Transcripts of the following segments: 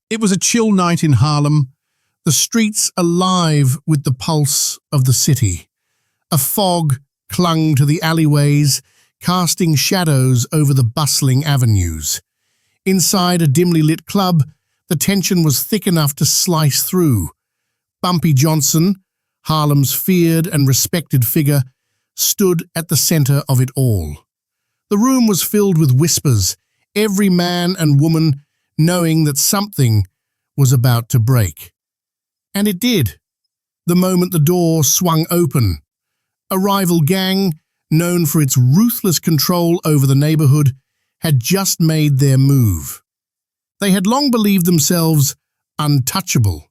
It was a chill night in Harlem, the streets alive with the pulse of the city. A fog clung to the alleyways, casting shadows over the bustling avenues. Inside a dimly lit club, the tension was thick enough to slice through. Bumpy Johnson, Harlem's feared and respected figure, stood at the center of it all. The room was filled with whispers, every man and woman knowing that something was about to break. And it did, the moment the door swung open. A rival gang, known for its ruthless control over the neighborhood, had just made their move. They had long believed themselves untouchable.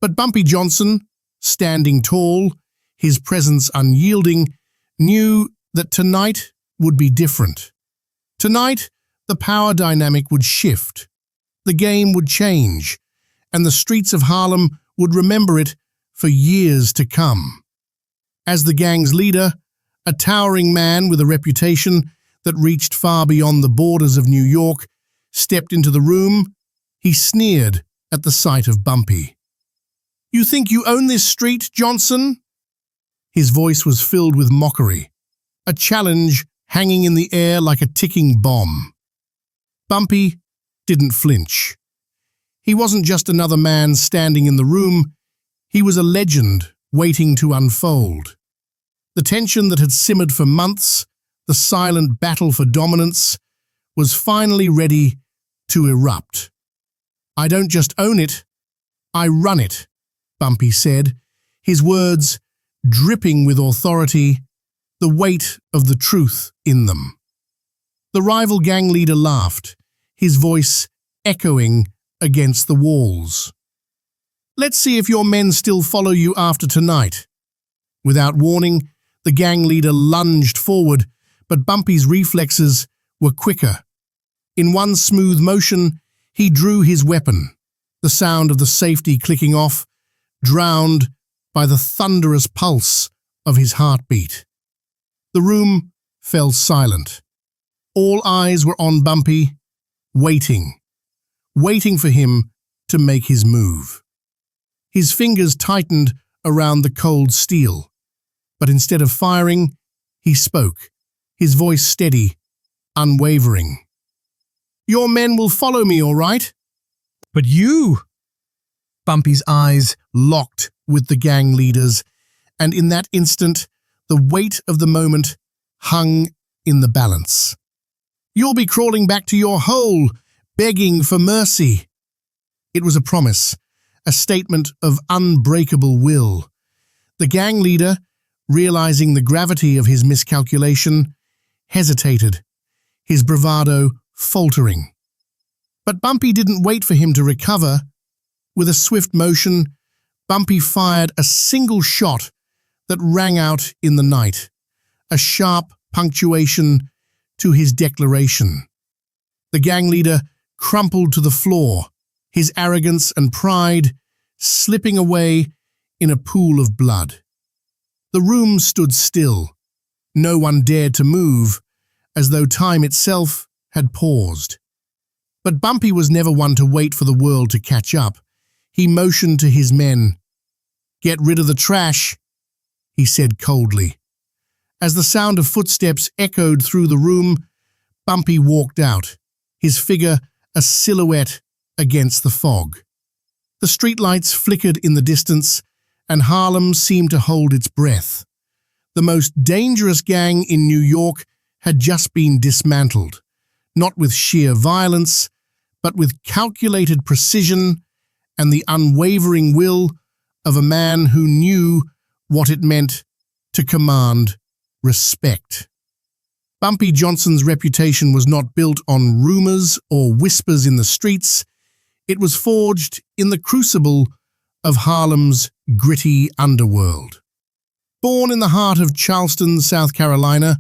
But Bumpy Johnson, standing tall, his presence unyielding, knew that tonight would be different. Tonight, the power dynamic would shift. The game would change, and the streets of Harlem would remember it for years to come. As the gang's leader, a towering man with a reputation that reached far beyond the borders of New York, stepped into the room, he sneered at the sight of Bumpy. "You think you own this street, Johnson?" His voice was filled with mockery, a challenge hanging in the air like a ticking bomb. Bumpy didn't flinch. He wasn't just another man standing in the room, he was a legend waiting to unfold. The tension that had simmered for months, the silent battle for dominance, was finally ready to erupt. "I don't just own it, I run it," Bumpy said, his words dripping with authority, the weight of the truth in them. The rival gang leader laughed, his voice echoing against the walls. "Let's see if your men still follow you after tonight." Without warning, the gang leader lunged forward, but Bumpy's reflexes were quicker. In one smooth motion, he drew his weapon, the sound of the safety clicking off, drowned by the thunderous pulse of his heartbeat. The room fell silent. All eyes were on Bumpy, waiting for him to make his move. His fingers tightened around the cold steel, but instead of firing, he spoke, his voice steady, unwavering. "Your men will follow me, all right?" "But you—" Bumpy's eyes locked with the gang leaders, and in that instant, the weight of the moment hung in the balance. "You'll be crawling back to your hole, begging for mercy." It was a promise, a statement of unbreakable will. The gang leader, realizing the gravity of his miscalculation, hesitated, his bravado faltering. But Bumpy didn't wait for him to recover. With a swift motion, Bumpy fired a single shot that rang out in the night, a sharp punctuation to his declaration. The gang leader crumpled to the floor, his arrogance and pride slipping away in a pool of blood. The room stood still. No one dared to move, as though time itself had paused. But Bumpy was never one to wait for the world to catch up. He motioned to his men. "Get rid of the trash," he said coldly. As the sound of footsteps echoed through the room, Bumpy walked out, his figure a silhouette against the fog. The streetlights flickered in the distance, and Harlem seemed to hold its breath. The most dangerous gang in New York had just been dismantled, not with sheer violence, but with calculated precision and the unwavering will of a man who knew what it meant to command respect. Bumpy Johnson's reputation was not built on rumors or whispers in the streets. It was forged in the crucible of Harlem's gritty underworld. Born in the heart of Charleston, South Carolina,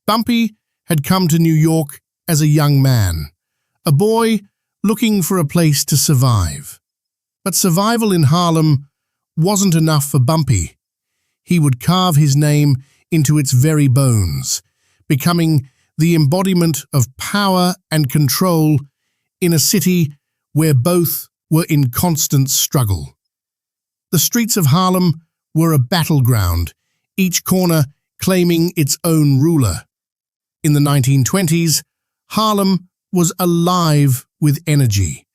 Bumpy had come to New York as a young man, a boy looking for a place to survive. But survival in Harlem wasn't enough for Bumpy. He would carve his name into its very bones, becoming the embodiment of power and control in a city where both were in constant struggle. The streets of Harlem were a battleground, each corner claiming its own ruler. In the 1920s, Harlem was alive with energy.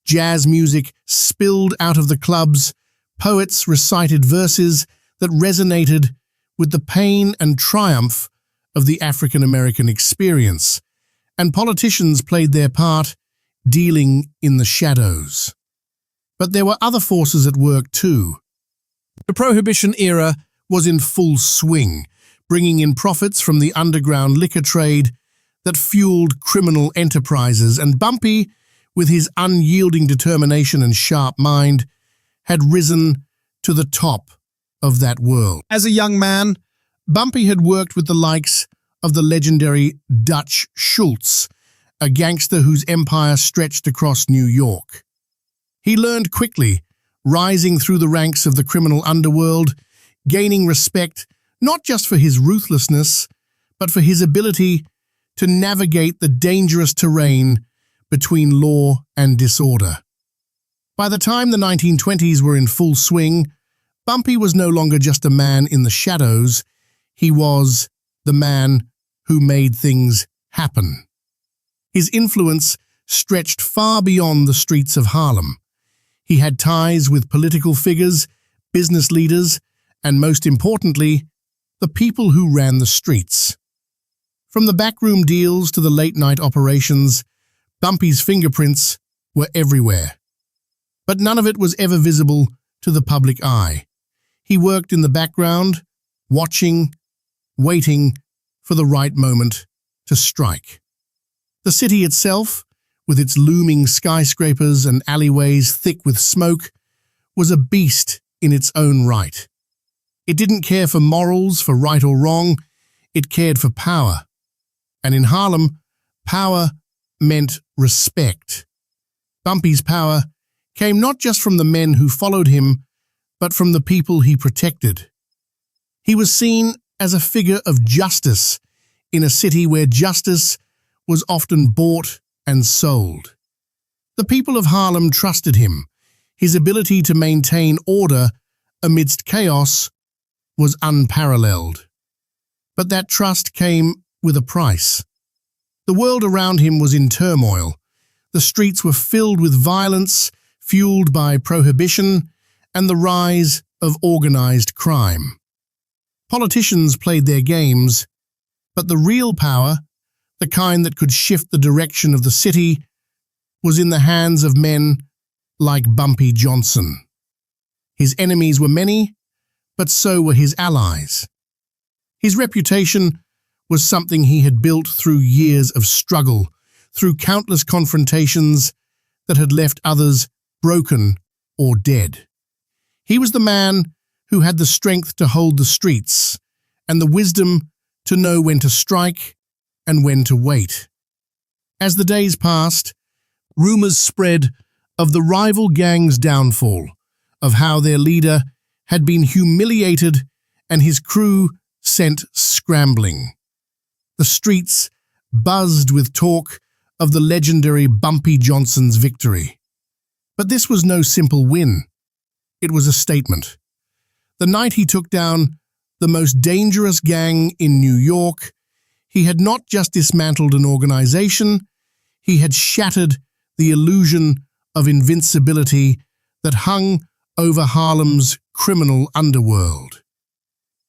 Jazz music spilled out of the clubs, poets recited verses that resonated with the pain and triumph of the African-American experience, and politicians played their part, dealing in the shadows. But there were other forces at work too. The Prohibition era was in full swing, bringing in profits from the underground liquor trade that fueled criminal enterprises, and Bumpy, with his unyielding determination and sharp mind, had risen to the top of that world. As a young man, Bumpy had worked with the likes of the legendary Dutch Schultz, a gangster whose empire stretched across New York. He learned quickly, rising through the ranks of the criminal underworld, gaining respect not just for his ruthlessness, but for his ability to navigate the dangerous terrain between law and disorder. By the time the 1920s were in full swing, Bumpy was no longer just a man in the shadows, he was the man who made things happen. His influence stretched far beyond the streets of Harlem. He had ties with political figures, business leaders, and most importantly, the people who ran the streets. From the backroom deals to the late-night operations, Bumpy's fingerprints were everywhere. But none of it was ever visible to the public eye. He worked in the background, watching, waiting for the right moment to strike. The city itself, with its looming skyscrapers and alleyways thick with smoke, was a beast in its own right. It didn't care for morals, for right or wrong, it cared for power. And in Harlem, power meant respect. Bumpy's power came not just from the men who followed him, but from the people he protected. He was seen as a figure of justice in a city where justice was often bought and sold. The people of Harlem trusted him. His ability to maintain order amidst chaos was unparalleled. But that trust came with a price. The world around him was in turmoil. The streets were filled with violence, fueled by Prohibition and the rise of organized crime. Politicians played their games, but the real power, the kind that could shift the direction of the city, was in the hands of men like Bumpy Johnson. His enemies were many, but so were his allies. His reputation was something he had built through years of struggle, through countless confrontations that had left others broken or dead. He was the man who had the strength to hold the streets and the wisdom to know when to strike and when to wait. As the days passed, rumors spread of the rival gang's downfall, of how their leader had been humiliated and his crew sent scrambling. The streets buzzed with talk of the legendary Bumpy Johnson's victory. But this was no simple win. It was a statement. The night he took down the most dangerous gang in New York, he had not just dismantled an organization, he had shattered the illusion of invincibility that hung over Harlem's criminal underworld.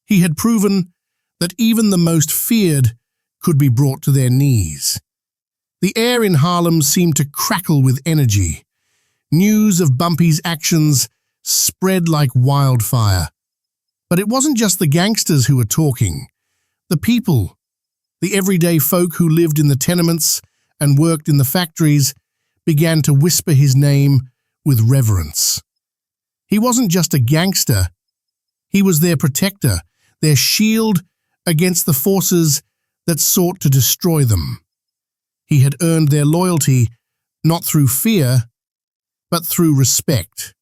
He had proven that even the most feared could be brought to their knees. The air in Harlem seemed to crackle with energy. News of Bumpy's actions spread like wildfire. But it wasn't just the gangsters who were talking. The people, the everyday folk who lived in the tenements and worked in the factories, began to whisper his name with reverence. He wasn't just a gangster. He was their protector, their shield against the forces that sought to destroy them. He had earned their loyalty not through fear, but through respect.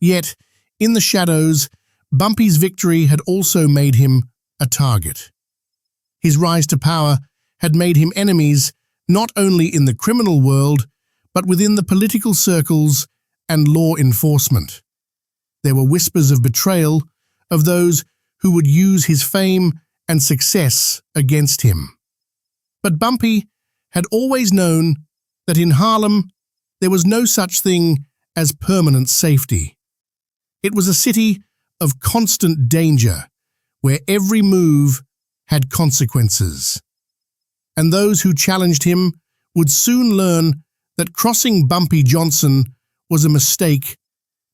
Yet, in the shadows, Bumpy's victory had also made him a target. His rise to power had made him enemies not only in the criminal world, but within the political circles and law enforcement. There were whispers of betrayal of those who would use his fame and success against him. But Bumpy had always known that in Harlem there was no such thing as permanent safety. It was a city of constant danger, where every move had consequences. And those who challenged him would soon learn that crossing Bumpy Johnson was a mistake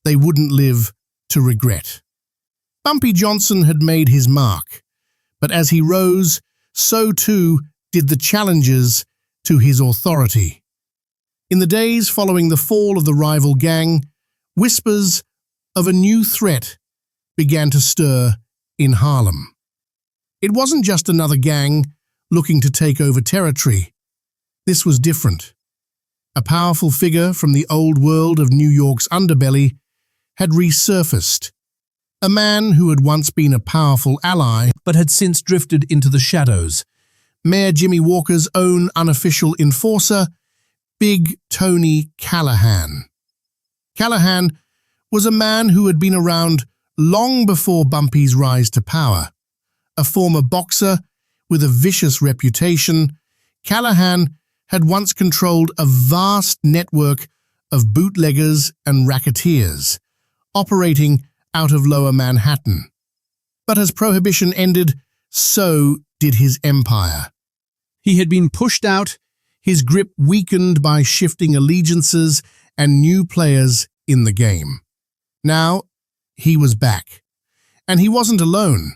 they wouldn't live to regret. Bumpy Johnson had made his mark, but as he rose, so too did the challenges to his authority. In the days following the fall of the rival gang, whispers of a new threat began to stir in Harlem. It wasn't just another gang looking to take over territory. This was different. A powerful figure from the old world of New York's underbelly had resurfaced. A man who had once been a powerful ally but had since drifted into the shadows. Mayor Jimmy Walker's own unofficial enforcer, Big Tony Callahan. Callahan was a man who had been around long before Bumpy's rise to power. A former boxer with a vicious reputation, Callahan had once controlled a vast network of bootleggers and racketeers, operating out of Lower Manhattan. But as Prohibition ended, so did his empire. He had been pushed out, his grip weakened by shifting allegiances and new players in the game. Now, he was back. And he wasn't alone.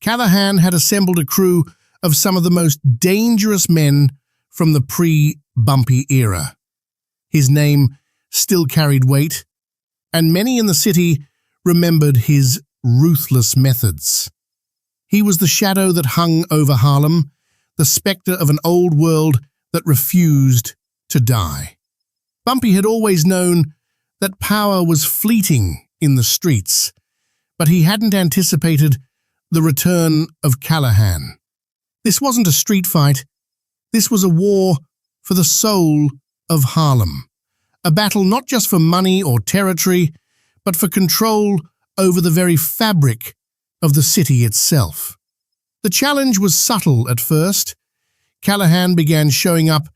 Callahan had assembled a crew of some of the most dangerous men from the pre-Bumpy era. His name still carried weight, and many in the city remembered his ruthless methods. He was the shadow that hung over Harlem, the spectre of an old world that refused to die. Bumpy had always known that power was fleeting in the streets, but he hadn't anticipated the return of Callahan. This wasn't a street fight. This was a war for the soul of Harlem, a battle not just for money or territory, but for control over the very fabric of the city itself. The challenge was subtle at first. Callahan began showing up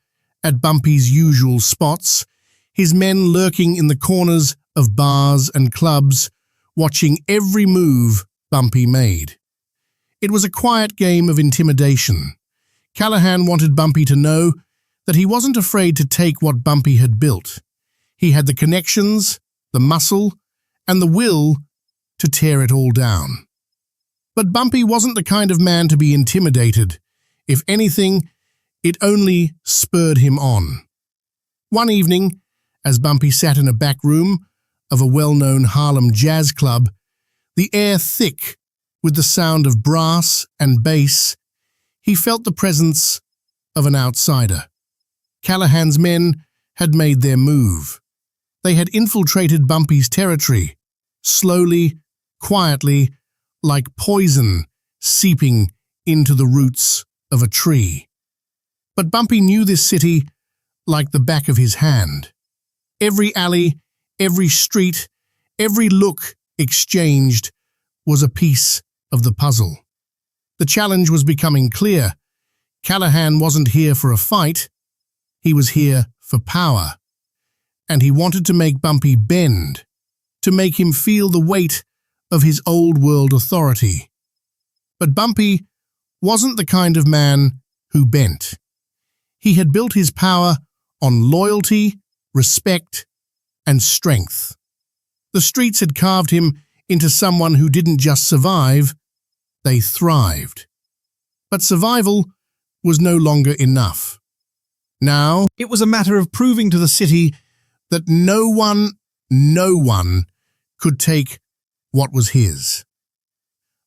at Bumpy's usual spots, his men lurking in the corners of bars and clubs, watching every move Bumpy made. It was a quiet game of intimidation. Callahan wanted Bumpy to know that he wasn't afraid to take what Bumpy had built. He had the connections, the muscle, and the will to tear it all down. But Bumpy wasn't the kind of man to be intimidated. If anything, it only spurred him on. One evening, as Bumpy sat in a back room of a well-known Harlem jazz club, the air thick with the sound of brass and bass, he felt the presence of an outsider. Callahan's men had made their move. They had infiltrated Bumpy's territory, slowly, quietly, like poison seeping into the roots of a tree. But Bumpy knew this city like the back of his hand. Every alley, every street, every look exchanged was a piece of the puzzle. The challenge was becoming clear. Callahan wasn't here for a fight. He was here for power. And he wanted to make Bumpy bend, to make him feel the weight of his old world authority. But Bumpy wasn't the kind of man who bent. He had built his power on loyalty, respect, and strength. The streets had carved him into someone who didn't just survive, they thrived. But survival was no longer enough. Now, it was a matter of proving to the city that no one could take what was his.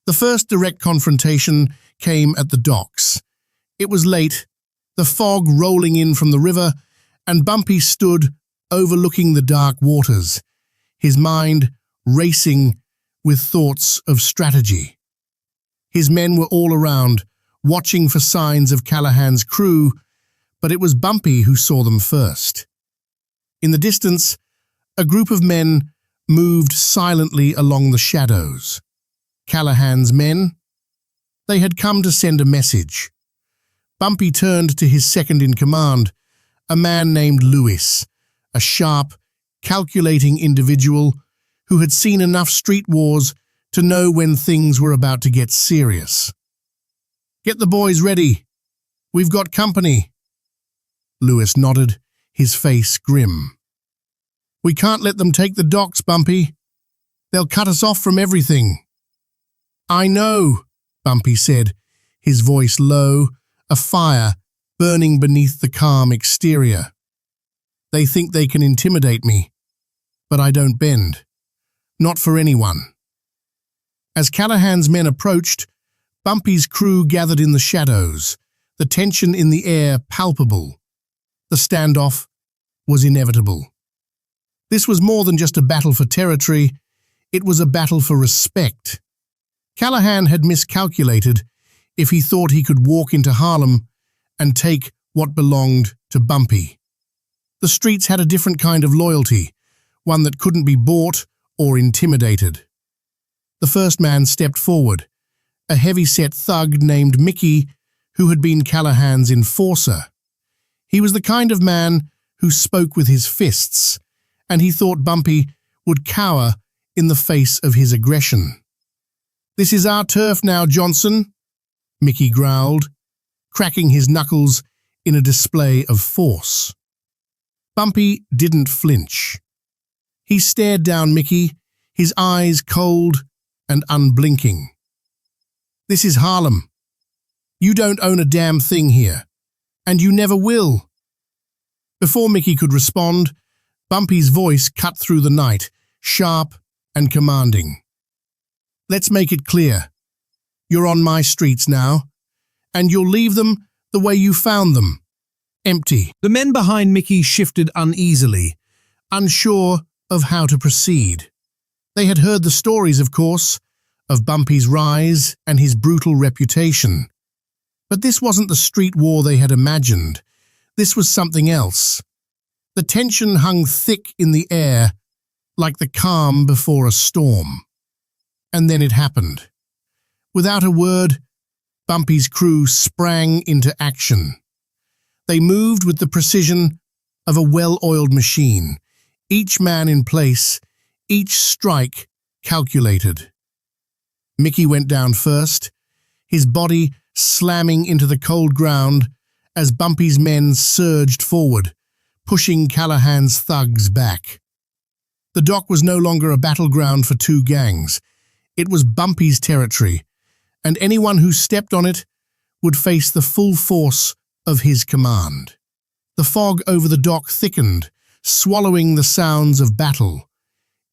The first direct confrontation came at the docks. It was late, the fog rolling in from the river, and Bumpy stood overlooking the dark waters, his mind racing with thoughts of strategy. His men were all around, watching for signs of Callahan's crew, but it was Bumpy who saw them first. In the distance, A group of men moved silently along the shadows. Callahan's men? They had come to send a message. Bumpy turned to his second-in-command, a man named Lewis, a sharp, calculating individual who had seen enough street wars to know when things were about to get serious. "Get the boys ready. We've got company." Lewis nodded, his face grim. "We can't let them take the docks, Bumpy. They'll cut us off from everything." "I know," Bumpy said, his voice low, a fire burning beneath the calm exterior. "They think they can intimidate me, but I don't bend. Not for anyone." As Callahan's men approached, Bumpy's crew gathered in the shadows, the tension in the air palpable. The standoff was inevitable. This was more than just a battle for territory, it was a battle for respect. Callahan had miscalculated if he thought he could walk into Harlem and take what belonged to Bumpy. The streets had a different kind of loyalty, one that couldn't be bought or intimidated. The first man stepped forward, a heavy-set thug named Mickey who had been Callahan's enforcer. He was the kind of man who spoke with his fists, and he thought Bumpy would cower in the face of his aggression. "This is our turf now, Johnson," Mickey growled, cracking his knuckles in a display of force. Bumpy didn't flinch. He stared down Mickey, his eyes cold and unblinking. "This is Harlem. You don't own a damn thing here, and you never will." Before Mickey could respond, Bumpy's voice cut through the night, sharp and commanding. "Let's make it clear. You're on my streets now, and you'll leave them the way you found them, empty." The men behind Mickey shifted uneasily, Unsure of how to proceed. They had heard the stories, of course, of Bumpy's rise and his brutal reputation. But this wasn't the street war they had imagined. This was something else. The tension hung thick in the air, like the calm before a storm. And then it happened. Without a word, Bumpy's crew sprang into action. They moved with the precision of a well-oiled machine, each man in place, each strike calculated. Mickey went down first, his body slamming into the cold ground as Bumpy's men surged forward, pushing Callahan's thugs back. The dock was no longer a battleground for two gangs. It was Bumpy's territory, and anyone who stepped on it would face the full force of his command. The fog over the dock thickened, swallowing the sounds of battle.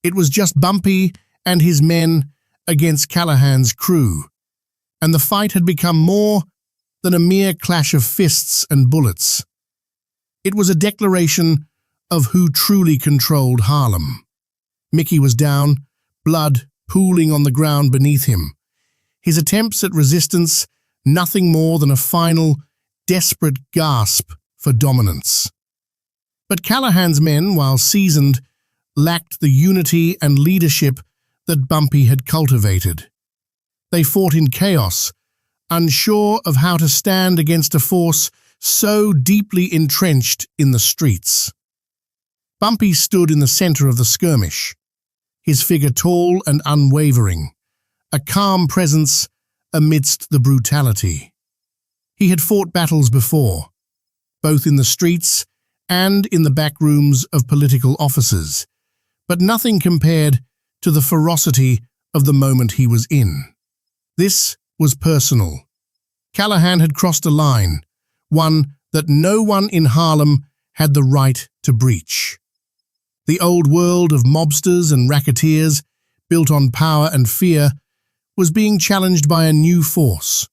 It was just Bumpy and his men against Callahan's crew, and the fight had become more than a mere clash of fists and bullets. It was a declaration of who truly controlled Harlem. Mickey was down, blood pooling on the ground beneath him. His attempts at resistance, nothing more than a final, desperate gasp for dominance. But Callahan's men, while seasoned, lacked the unity and leadership that Bumpy had cultivated. They fought in chaos, unsure of how to stand against a force so deeply entrenched in the streets. Bumpy stood in the center of the skirmish, his figure tall and unwavering, a calm presence amidst the brutality. He had fought battles before, both in the streets and in the back rooms of political offices, but nothing compared to the ferocity of the moment he was in. This was personal. Callahan had crossed a line, one that no one in Harlem had the right to breach. The old world of mobsters and racketeers, built on power and fear, was being challenged by a new force,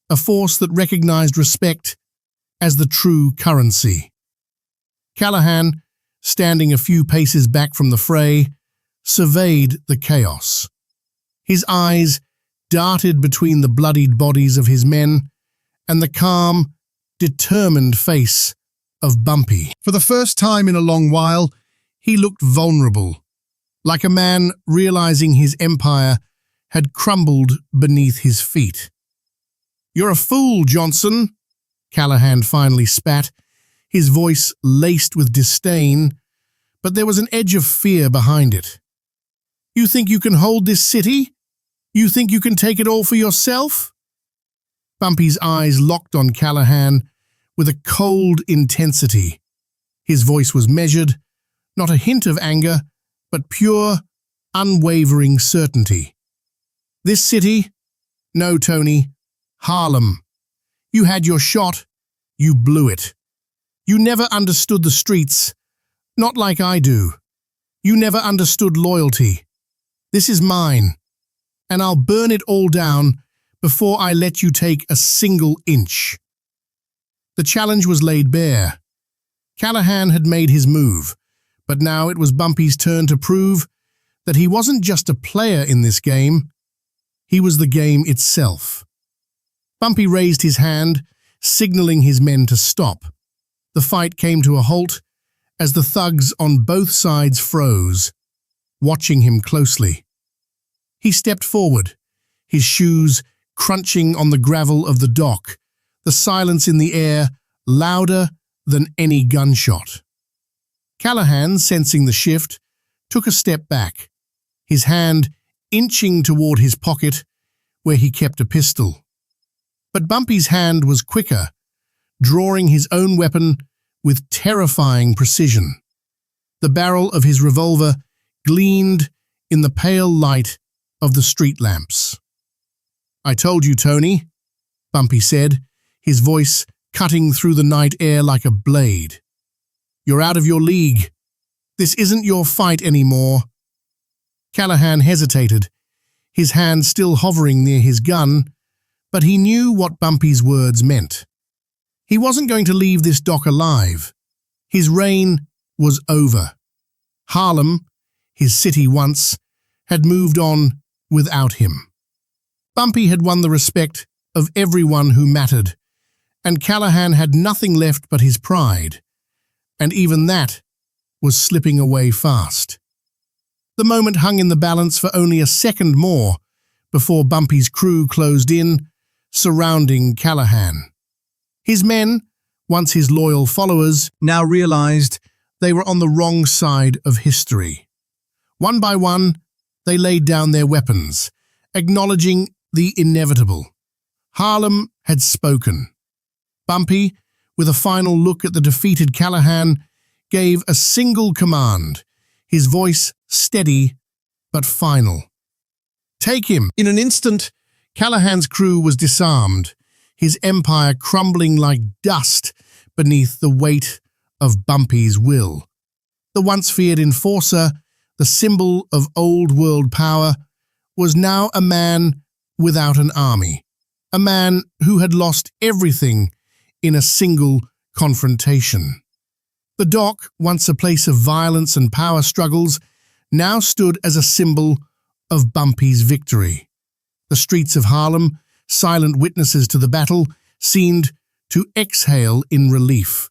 a force that recognized respect as the true currency. Callahan, standing a few paces back from the fray, surveyed the chaos. His eyes darted between the bloodied bodies of his men and the calm, determined face of Bumpy. for the first time in a long while, He looked vulnerable, like a man realizing his empire had crumbled beneath his feet. "You're a fool, Johnson," Callahan finally spat, his voice laced with disdain, but there was an edge of fear behind it. "You think you can hold this city? You think you can take it all for yourself?" Bumpy's eyes locked on Callahan with a cold intensity. His voice was measured, not a hint of anger, but pure, unwavering certainty. "This city? No, Tony. Harlem. You had your shot. You blew it. You never understood the streets, not like I do. You never understood loyalty. This is mine, and I'll burn it all down before I let you take a single inch." The challenge was laid bare. Callahan had made his move, but now it was Bumpy's turn to prove that he wasn't just a player in this game, he was the game itself. Bumpy raised his hand, signaling his men to stop. The fight came to a halt as the thugs on both sides froze, watching him closely. He stepped forward, his shoes crunching on the gravel of the dock, the silence in the air louder than any gunshot. Callahan, sensing the shift, took a step back, his hand inching toward his pocket where he kept a pistol. But Bumpy's hand was quicker, drawing his own weapon with terrifying precision. The barrel of his revolver gleamed in the pale light of the street lamps. "I told you, Tony," Bumpy said, his voice cutting through the night air like a blade. "You're out of your league. This isn't your fight anymore." Callahan hesitated, his hand still hovering near his gun, but he knew what Bumpy's words meant. He wasn't going to leave this dock alive. His reign was over. Harlem, his city once, had moved on without him. Bumpy had won the respect of everyone who mattered, and Callahan had nothing left but his pride, and even that was slipping away fast. The moment hung in the balance for only a second more before Bumpy's crew closed in, surrounding Callahan. His men, once his loyal followers, now realized they were on the wrong side of history. One by one, they laid down their weapons, acknowledging the inevitable. Harlem had spoken. Bumpy, with a final look at the defeated Callahan, gave a single command, his voice steady but final. "Take him!" In an instant, Callahan's crew was disarmed, his empire crumbling like dust beneath the weight of Bumpy's will. The once feared enforcer, the symbol of old world power, was now a man without an army, a man who had lost everything in a single confrontation. The dock, once a place of violence and power struggles, now stood as a symbol of Bumpy's victory. The streets of Harlem, silent witnesses to the battle, seemed to exhale in relief.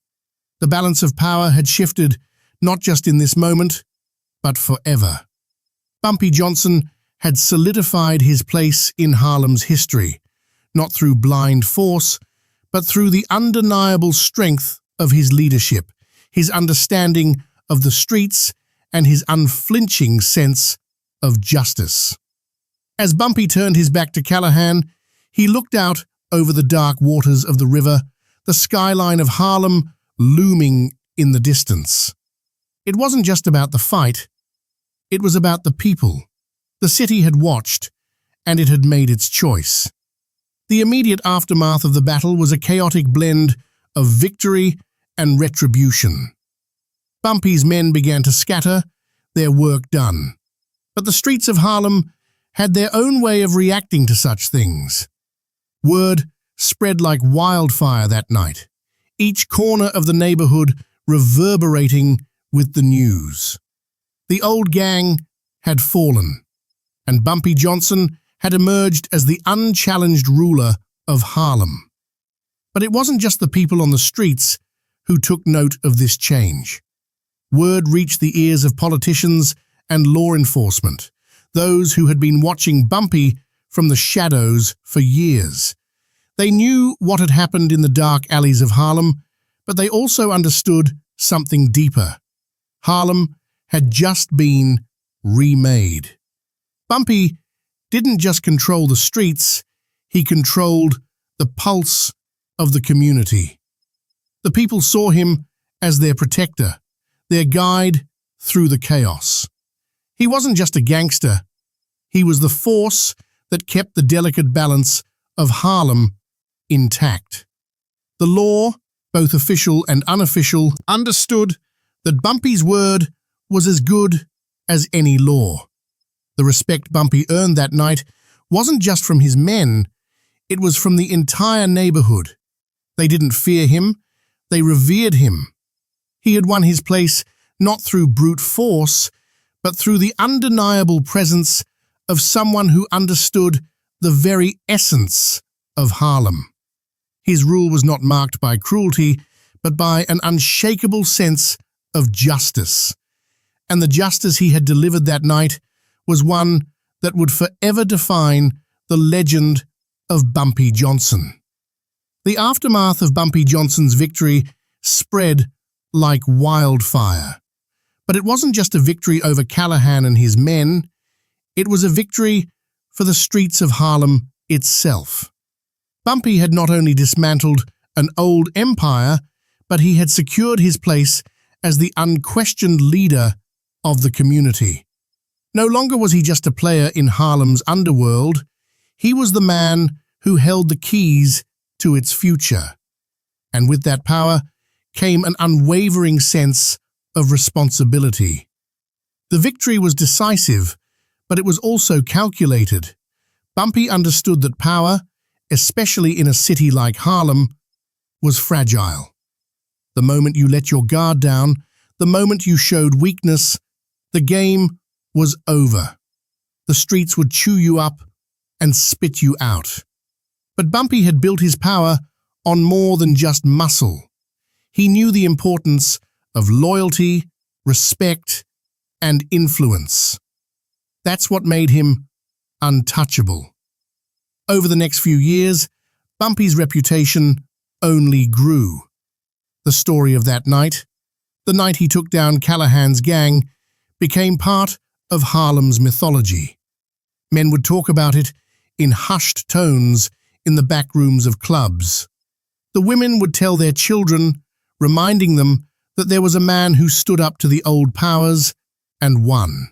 The balance of power had shifted, not just in this moment, but forever. Bumpy Johnson had solidified his place in Harlem's history, not through blind force, but through the undeniable strength of his leadership, his understanding of the streets, and his unflinching sense of justice. As Bumpy turned his back to Callahan, he looked out over the dark waters of the river, the skyline of Harlem looming in the distance. It wasn't just about the fight, it was about the people. The city had watched, and it had made its choice. The immediate aftermath of the battle was a chaotic blend of victory and retribution. Bumpy's men began to scatter, their work done. But the streets of Harlem had their own way of reacting to such things. Word spread like wildfire that night, each corner of the neighborhood reverberating with the news. The old gang had fallen, and Bumpy Johnson had emerged as the unchallenged ruler of Harlem. But it wasn't just the people on the streets who took note of this change. Word reached the ears of politicians and law enforcement, those who had been watching Bumpy from the shadows for years. They knew what had happened in the dark alleys of Harlem, but they also understood something deeper. Harlem had just been remade. Bumpy didn't just control the streets, he controlled the pulse of the community. The people saw him as their protector, their guide through the chaos. He wasn't just a gangster, he was the force that kept the delicate balance of Harlem intact. The law, both official and unofficial, understood that Bumpy's word was as good as any law. The respect Bumpy earned that night wasn't just from his men, it was from the entire neighborhood. They didn't fear him, they revered him. He had won his place not through brute force, but through the undeniable presence of someone who understood the very essence of Harlem. His rule was not marked by cruelty, but by an unshakable sense of justice. And the justice he had delivered that night was one that would forever define the legend of Bumpy Johnson. The aftermath of Bumpy Johnson's victory spread like wildfire. But it wasn't just a victory over Callahan and his men, it was a victory for the streets of Harlem itself. Bumpy had not only dismantled an old empire, but he had secured his place as the unquestioned leader of the community. No longer was he just a player in Harlem's underworld, he was the man who held the keys to its future. And with that power came an unwavering sense of responsibility. The victory was decisive, but it was also calculated. Bumpy understood that power, especially in a city like Harlem, was fragile. The moment you let your guard down, the moment you showed weakness, the game was over. The streets would chew you up and spit you out. But Bumpy had built his power on more than just muscle. He knew the importance of loyalty, respect, and influence. That's what made him untouchable. Over the next few years, Bumpy's reputation only grew. The story of that night, the night he took down Callahan's gang, became part of Harlem's mythology. Men would talk about it in hushed tones in the back rooms of clubs. The women would tell their children, reminding them that there was a man who stood up to the old powers and won.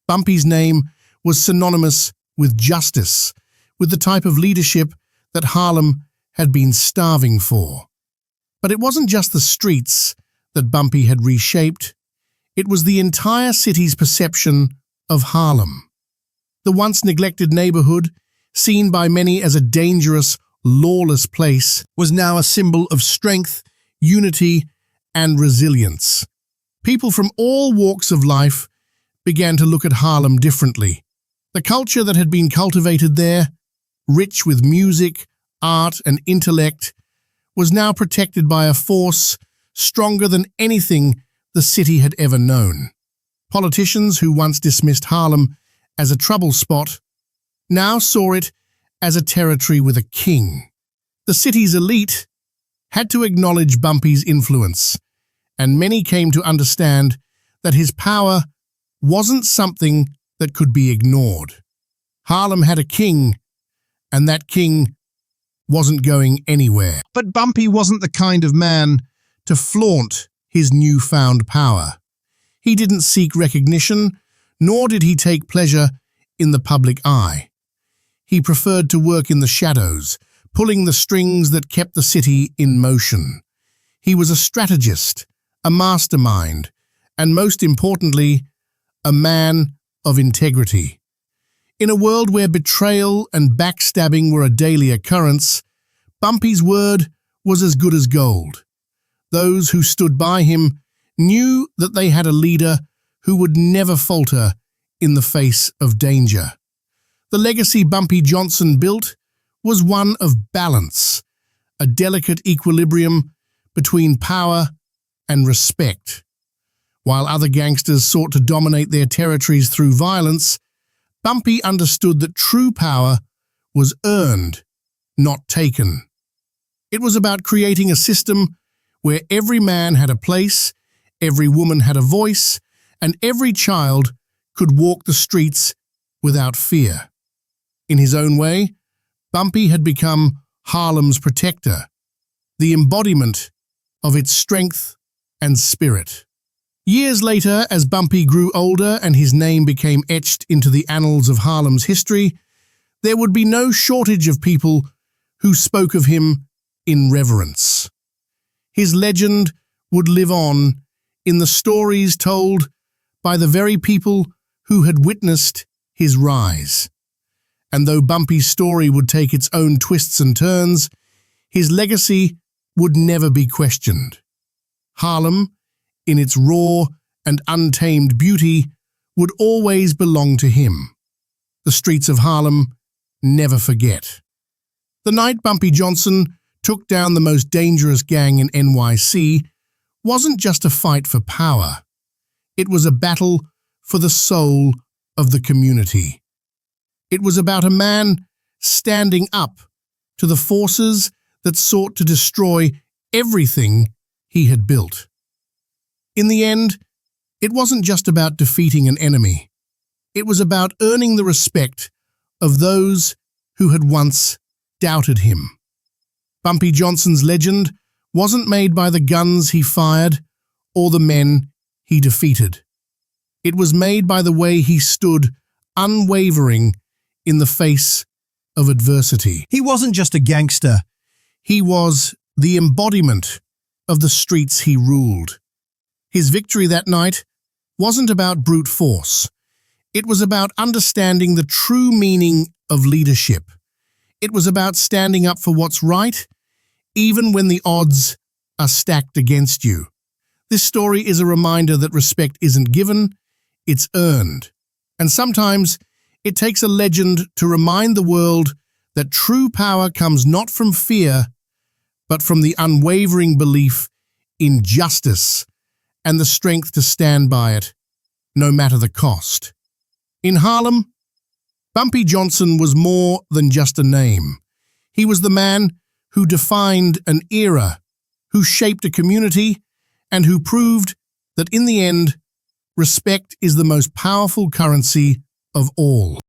Bumpy's name was synonymous with justice, with the type of leadership that Harlem had been starving for. But it wasn't just the streets that Bumpy had reshaped, it was the entire city's perception of Harlem. The once neglected neighborhood, seen by many as a dangerous, lawless place, was now a symbol of strength, unity, and resilience. People from all walks of life began to look at Harlem differently. The culture that had been cultivated there, rich with music, art, and intellect, was now protected by a force stronger than anything the city had ever known. Politicians who once dismissed Harlem as a trouble spot now saw it as a territory with a king. The city's elite had to acknowledge Bumpy's influence, and many came to understand that his power wasn't something that could be ignored. Harlem had a king, and that king wasn't going anywhere. But Bumpy wasn't the kind of man to flaunt his newfound power. He didn't seek recognition, nor did he take pleasure in the public eye. He preferred to work in the shadows, pulling the strings that kept the city in motion. He was a strategist, a mastermind, and most importantly, a man of integrity. In a world where betrayal and backstabbing were a daily occurrence, Bumpy's word was as good as gold. Those who stood by him knew that they had a leader who would never falter in the face of danger. The legacy Bumpy Johnson built was one of balance, a delicate equilibrium between power and respect. While other gangsters sought to dominate their territories through violence, Bumpy understood that true power was earned, not taken. It was about creating a system where every man had a place, every woman had a voice, and every child could walk the streets without fear. In his own way, Bumpy had become Harlem's protector, the embodiment of its strength and spirit. Years later, as Bumpy grew older and his name became etched into the annals of Harlem's history, there would be no shortage of people who spoke of him in reverence. His legend would live on in the stories told by the very people who had witnessed his rise. And though Bumpy's story would take its own twists and turns, his legacy would never be questioned. Harlem, in its raw and untamed beauty, would always belong to him. The streets of Harlem never forget. The night Bumpy Johnson took down the most dangerous gang in NYC wasn't just a fight for power. It was a battle for the soul of the community. It was about a man standing up to the forces that sought to destroy everything he had built. In the end, it wasn't just about defeating an enemy. It was about earning the respect of those who had once doubted him. Bumpy Johnson's legend wasn't made by the guns he fired or the men he defeated. It was made by the way he stood unwavering in the face of adversity. He wasn't just a gangster. He was the embodiment of the streets he ruled. His victory that night wasn't about brute force. It was about understanding the true meaning of leadership. It was about standing up for what's right, even when the odds are stacked against you. This story is a reminder that respect isn't given, it's earned. And sometimes it takes a legend to remind the world that true power comes not from fear, but from the unwavering belief in justice and the strength to stand by it, no matter the cost. In Harlem, Bumpy Johnson was more than just a name. He was the man who defined an era, who shaped a community, and who proved that in the end, respect is the most powerful currency of all.